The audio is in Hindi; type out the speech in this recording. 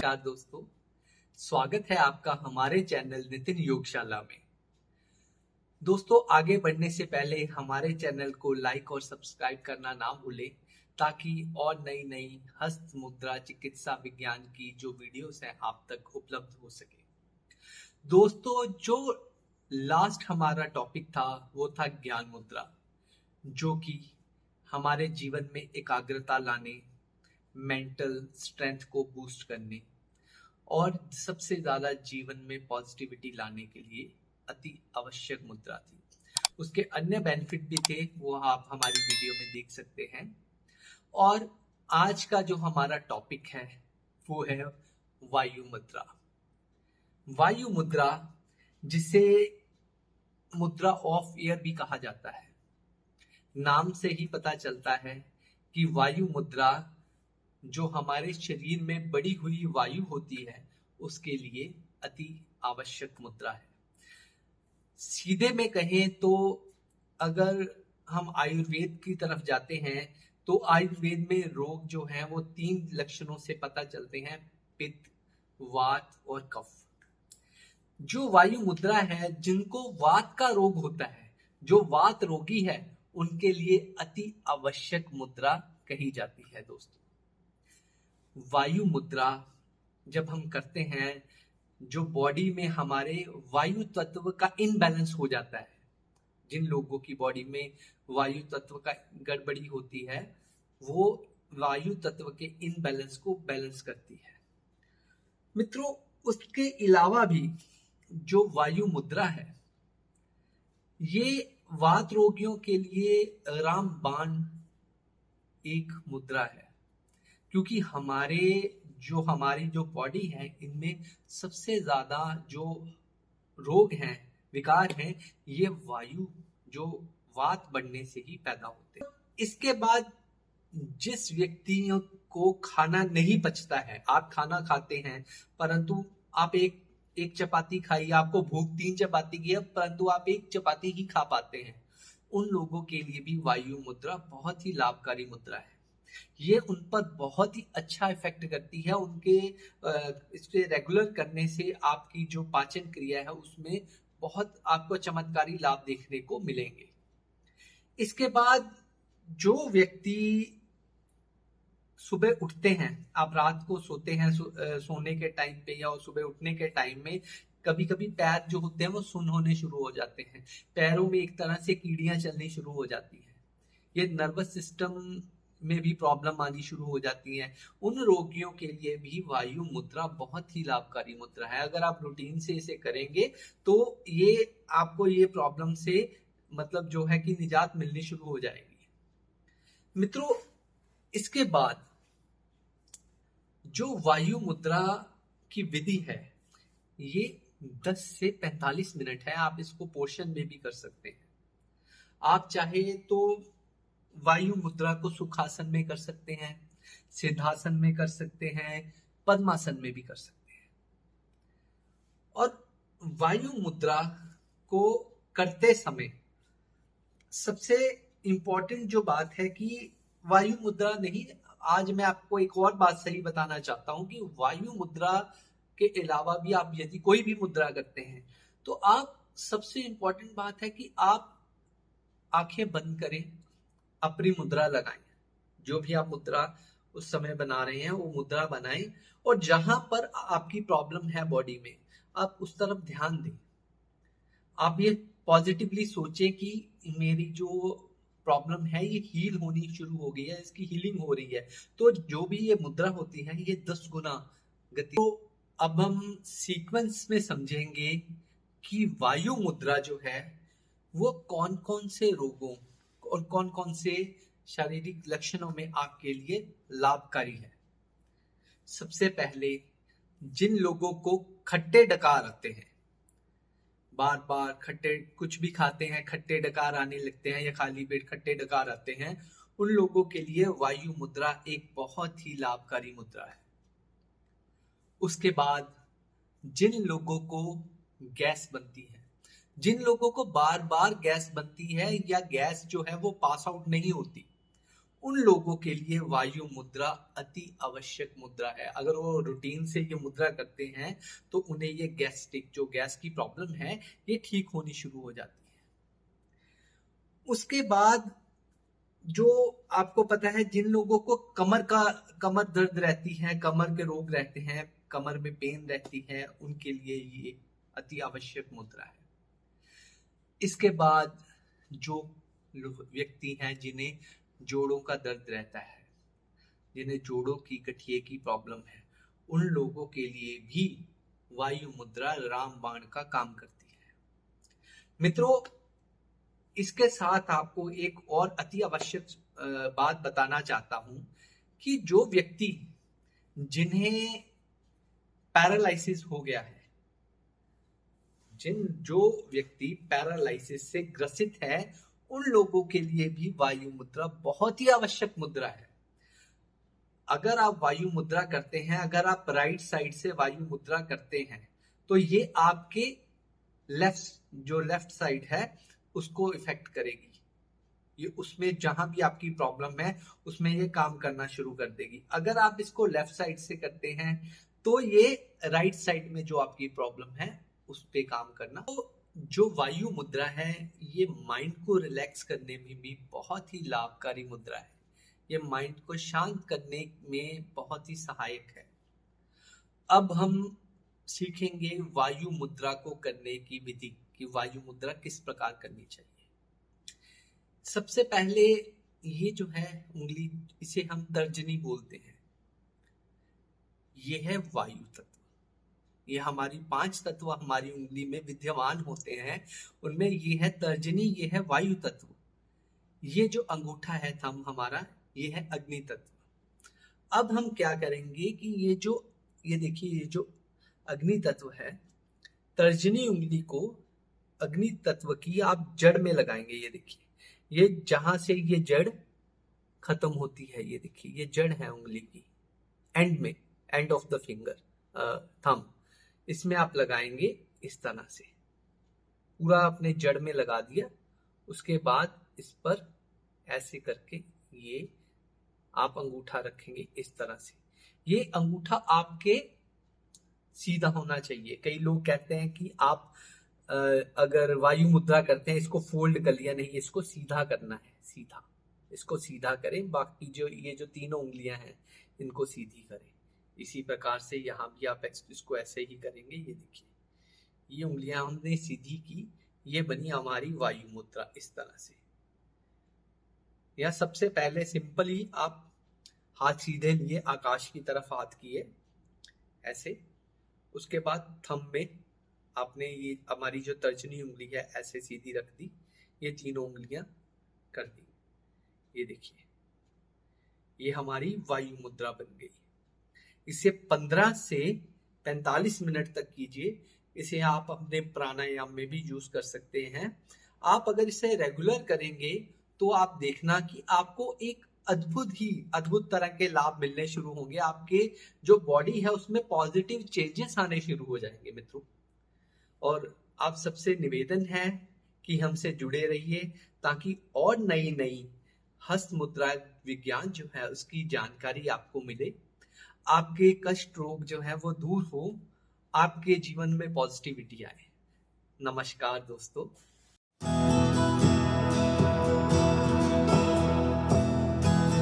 नमस्कार दोस्तों, स्वागत है आपका हमारे चैनल नितिन योगशाला में। दोस्तों, आगे बढ़ने से पहले हमारे चैनल को लाइक और सब्सक्राइब करना ना भूलें ताकि और नई नई हस्त मुद्रा चिकित्सा विज्ञान की जो वीडियोस हैं आप तक उपलब्ध हो सके। दोस्तों, जो लास्ट हमारा टॉपिक था वो था ज्ञान मुद्रा, जो कि हमारे जीवन में एकाग्रता लाने, मेंटल स्ट्रेंथ को बूस्ट करने और सबसे ज्यादा जीवन में पॉजिटिविटी लाने के लिए अति आवश्यक मुद्रा थी। उसके अन्य बेनिफिट भी थे, वो आप हमारी वीडियो में देख सकते हैं। और आज का जो हमारा टॉपिक है वो है वायु मुद्रा। वायु मुद्रा, जिसे मुद्रा ऑफ एयर भी कहा जाता है। नाम से ही पता चलता है कि वायु मुद्रा जो हमारे शरीर में बढ़ी हुई वायु होती है उसके लिए अति आवश्यक मुद्रा है। सीधे में कहें तो अगर हम आयुर्वेद की तरफ जाते हैं तो आयुर्वेद में रोग जो हैं वो 3 लक्षणों से पता चलते हैं: पित्त, वात और कफ। जो वायु मुद्रा है, जिनको वात का रोग होता है, जो वात रोगी है, उनके लिए अति आवश्यक मुद्रा कही जाती है। दोस्तों, वायु मुद्रा जब हम करते हैं, जो बॉडी में हमारे वायु तत्व का इनबैलेंस हो जाता है, जिन लोगों की बॉडी में वायु तत्व का गड़बड़ी होती है, वो वायु तत्व के इनबैलेंस को बैलेंस करती है। मित्रों, उसके अलावा भी जो वायु मुद्रा है, ये वात रोगियों के लिए रामबाण एक मुद्रा है, क्योंकि हमारी जो बॉडी है, इनमें सबसे ज्यादा जो रोग हैं, विकार हैं, ये वायु जो वात बढ़ने से ही पैदा होते हैं। इसके बाद जिस व्यक्तियों को खाना नहीं पचता है, आप खाना खाते हैं परंतु आप एक चपाती खाई, आपको भूख 3 चपाती की है परंतु आप 1 चपाती ही खा पाते हैं, उन लोगों के लिए भी वायु मुद्रा बहुत ही लाभकारी मुद्रा है। ये उन पर बहुत ही अच्छा इफेक्ट करती है। इसके रेगुलर करने से आपकी जो पाचन क्रिया है उसमें बहुत आपको चमत्कारी लाभ देखने को मिलेंगे। इसके बाद जो व्यक्ति सुबह उठते हैं, आप रात को सोते हैं, सोने के टाइम पे या सुबह उठने के टाइम में कभी कभी पैर जो होते हैं वो सुन्न होने शुरू हो जाते हैं, पैरों में एक तरह से कीड़ियां चलनी शुरू हो जाती हैं, ये नर्वस सिस्टम में भी प्रॉब्लम आनी शुरू हो जाती है। उन रोगियों के लिए भी वायु मुद्रा बहुत ही लाभकारी मुद्रा है। अगर आप रूटीन से इसे करेंगे तो ये आपको ये प्रॉब्लम से मतलब जो है कि निजात मिलनी शुरू हो जाएगी। मित्रों, इसके बाद जो वायु मुद्रा की विधि है, ये 10 से 45 मिनट है। आप इसको पोर्शन में भी कर सकते हैं। आप चाहे तो वायु मुद्रा को सुखासन में कर सकते हैं, सिद्धासन में कर सकते हैं, पद्मासन में भी कर सकते हैं। और वायु मुद्रा को करते समय सबसे इंपॉर्टेंट जो बात है कि वायु मुद्रा नहीं, आज मैं आपको एक और बात सही बताना चाहता हूं कि वायु मुद्रा के अलावा भी आप यदि कोई भी मुद्रा करते हैं तो आप सबसे इंपॉर्टेंट बात है कि आप आंखें बंद करें, अपनी मुद्रा लगाएं। जो भी आप मुद्रा उस समय बना रहे हैं वो मुद्रा बनाएं और जहां पर आपकी प्रॉब्लम है बॉडी में, आप उस तरफ ध्यान दें। आप ये पॉजिटिवली सोचें कि मेरी जो प्रॉब्लम है ये हील होनी शुरू हो गई है, इसकी हीलिंग हो रही है। तो जो भी ये मुद्रा होती है ये 10 गुना गति। तो अब हम सीक्वेंस में समझेंगे कि वायु मुद्रा जो है वो कौन कौन से रोगों और कौन कौन से शारीरिक लक्षणों में आपके लिए लाभकारी है। सबसे पहले, जिन लोगों को खट्टे डकार आते हैं, बार बार खट्टे कुछ भी खाते हैं, खट्टे डकार आने लगते हैं या खाली पेट खट्टे डकार आते हैं, उन लोगों के लिए वायु मुद्रा एक बहुत ही लाभकारी मुद्रा है। उसके बाद, जिन लोगों को गैस बनती है, जिन लोगों को बार बार गैस बनती है या गैस जो है वो पास आउट नहीं होती, उन लोगों के लिए वायु मुद्रा अति आवश्यक मुद्रा है। अगर वो रूटीन से ये मुद्रा करते हैं तो उन्हें ये गैस्ट्रिक जो गैस की प्रॉब्लम है ये ठीक होनी शुरू हो जाती है। उसके बाद जो आपको पता है, जिन लोगों को कमर दर्द रहती है, कमर के रोग रहते हैं, कमर में पेन रहती है, उनके लिए ये अति आवश्यक मुद्रा है। इसके बाद जो व्यक्ति हैं जिन्हें जोड़ों का दर्द रहता है, जिन्हें जोड़ों की गठिए की प्रॉब्लम है, उन लोगों के लिए भी वायु मुद्रा रामबाण का काम करती है। मित्रों, इसके साथ आपको एक और अति आवश्यक बात बताना चाहता हूं कि जो व्यक्ति जिन्हें पैरालिसिस हो गया है, जो व्यक्ति पैरालिसिस से ग्रसित है, उन लोगों के लिए भी वायु मुद्रा बहुत ही आवश्यक मुद्रा है। अगर आप वायु मुद्रा करते हैं, अगर आप राइट साइड से वायु मुद्रा करते हैं, तो ये आपके लेफ्ट साइड है उसको इफेक्ट करेगी। ये उसमें जहां भी आपकी प्रॉब्लम है उसमें ये काम करना शुरू कर देगी। अगर आप इसको लेफ्ट साइड से करते हैं तो ये राइट साइड में जो आपकी प्रॉब्लम है उस पे काम करना। तो जो वायु मुद्रा है ये माइंड को रिलैक्स करने में भी बहुत ही लाभकारी मुद्रा है। ये माइंड को शांत करने में बहुत ही सहायक है। अब हम सीखेंगे वायु मुद्रा को करने की विधि कि वायु मुद्रा किस प्रकार करनी चाहिए। सबसे पहले ये जो है उंगली, इसे हम तर्जनी बोलते हैं। ये है वायु तत्व। ये हमारी 5 तत्व हमारी उंगली में विद्यमान होते हैं, उनमें ये है तर्जनी, ये है वायु तत्व। ये जो अंगूठा है थंब हमारा, ये है अग्नि तत्व। अब हम क्या करेंगे कि ये देखिए, ये जो अग्नि तत्व है, तर्जनी उंगली को अग्नि तत्व की आप जड़ में लगाएंगे। ये देखिए, ये जहां से ये जड़ खत्म होती है, ये देखिए ये जड़ है उंगली की, एंड में, end of the finger, thumb, इसमें आप लगाएंगे इस तरह से। पूरा अपने जड़ में लगा दिया। उसके बाद इस पर ऐसे करके ये आप अंगूठा रखेंगे इस तरह से। ये अंगूठा आपके सीधा होना चाहिए। कई लोग कहते हैं कि आप अगर वायु मुद्रा करते हैं इसको फोल्ड कर लिया, नहीं, इसको सीधा करना है, सीधा, इसको सीधा करें। बाकी ये जो तीनों उंगलियां हैं इनको सीधी करें। इसी प्रकार से यहाँ भी आप इसको ऐसे ही करेंगे। ये देखिए, ये उंगलियां हमने सीधी की, ये बनी हमारी वायु मुद्रा इस तरह से। या सबसे पहले सिंपल ही आप हाथ सीधे लिए, आकाश की तरफ हाथ किए ऐसे। उसके बाद थंब में आपने ये हमारी जो तर्जनी उंगली है ऐसे सीधी रख दी, ये तीनों उंगलियां कर दी। ये देखिए, ये हमारी वायु मुद्रा बन गई। इसे 15 से 45 मिनट तक कीजिए। इसे आप अपने प्राणायाम में भी यूज कर सकते हैं। आप अगर इसे रेगुलर करेंगे तो आप देखना कि आपको एक अद्भुत तरह के लाभ मिलने शुरू होंगे। आपके जो बॉडी है उसमें पॉजिटिव चेंजेस आने शुरू हो जाएंगे मित्रों। और आप सबसे निवेदन है कि हमसे जुड़े रहिए ताकि और नई हस्त मुद्रा विज्ञान जो है उसकी जानकारी आपको मिले। आपके कष्ट रोग जो है वो दूर हो, आपके जीवन में पॉजिटिविटी आए। नमस्कार दोस्तों।